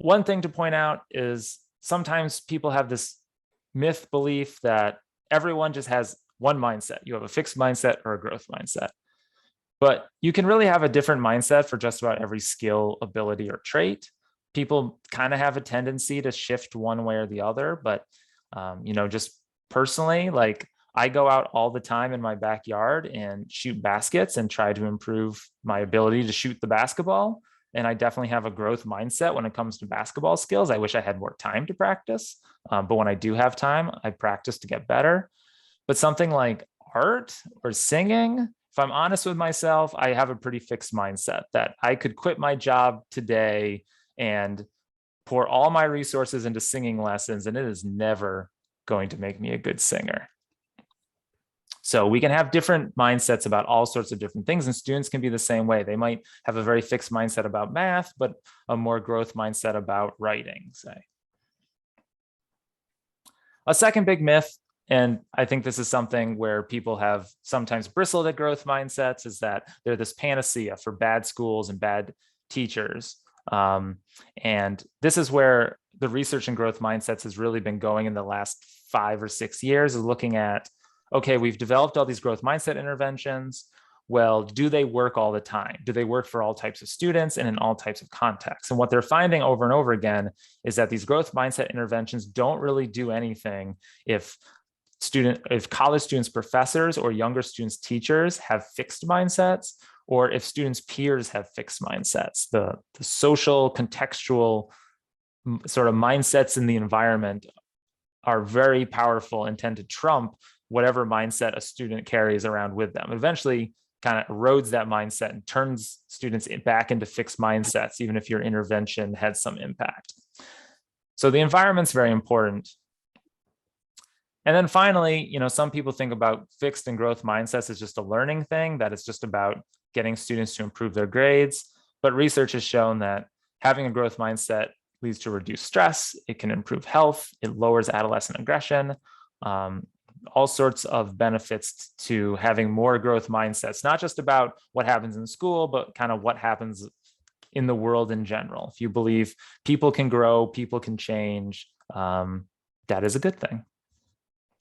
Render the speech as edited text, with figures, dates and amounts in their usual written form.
One thing to point out is sometimes people have this myth belief that everyone just has one mindset. You have a fixed mindset or a growth mindset. But you can really have a different mindset for just about every skill, ability, or trait. People kind of have a tendency to shift one way or the other, but just personally, like I go out all the time in my backyard and shoot baskets and try to improve my ability to shoot the basketball. And I definitely have a growth mindset when it comes to basketball skills. I wish I had more time to practice, but when I do have time, I practice to get better. But something like art or singing, if I'm honest with myself, I have a pretty fixed mindset that I could quit my job today and pour all my resources into singing lessons, and it is never going to make me a good singer. So we can have different mindsets about all sorts of different things, and students can be the same way. They might have a very fixed mindset about math, but a more growth mindset about writing, say. A second big myth, and I think this is something where people have sometimes bristled at growth mindsets, is that they're this panacea for bad schools and bad teachers. And this is where the research in growth mindsets has really been going in the last 5 or 6 years, is looking at, okay, we've developed all these growth mindset interventions. Well, do they work all the time? Do they work for all types of students and in all types of contexts? And what they're finding over and over again is that these growth mindset interventions don't really do anything if college students, professors, or younger students, teachers have fixed mindsets, or if students' peers have fixed mindsets. The social, contextual sort of mindsets in the environment are very powerful and tend to trump whatever mindset a student carries around with them. Eventually kind of erodes that mindset and turns students back into fixed mindsets, even if your intervention had some impact. So the environment's very important. And then finally, some people think about fixed and growth mindsets as just a learning thing, that it's just about getting students to improve their grades. But research has shown that having a growth mindset leads to reduced stress. It can improve health. It lowers adolescent aggression. All sorts of benefits to having more growth mindsets, not just about what happens in school, but kind of what happens in the world in general. If you believe people can grow, people can change, that is a good thing.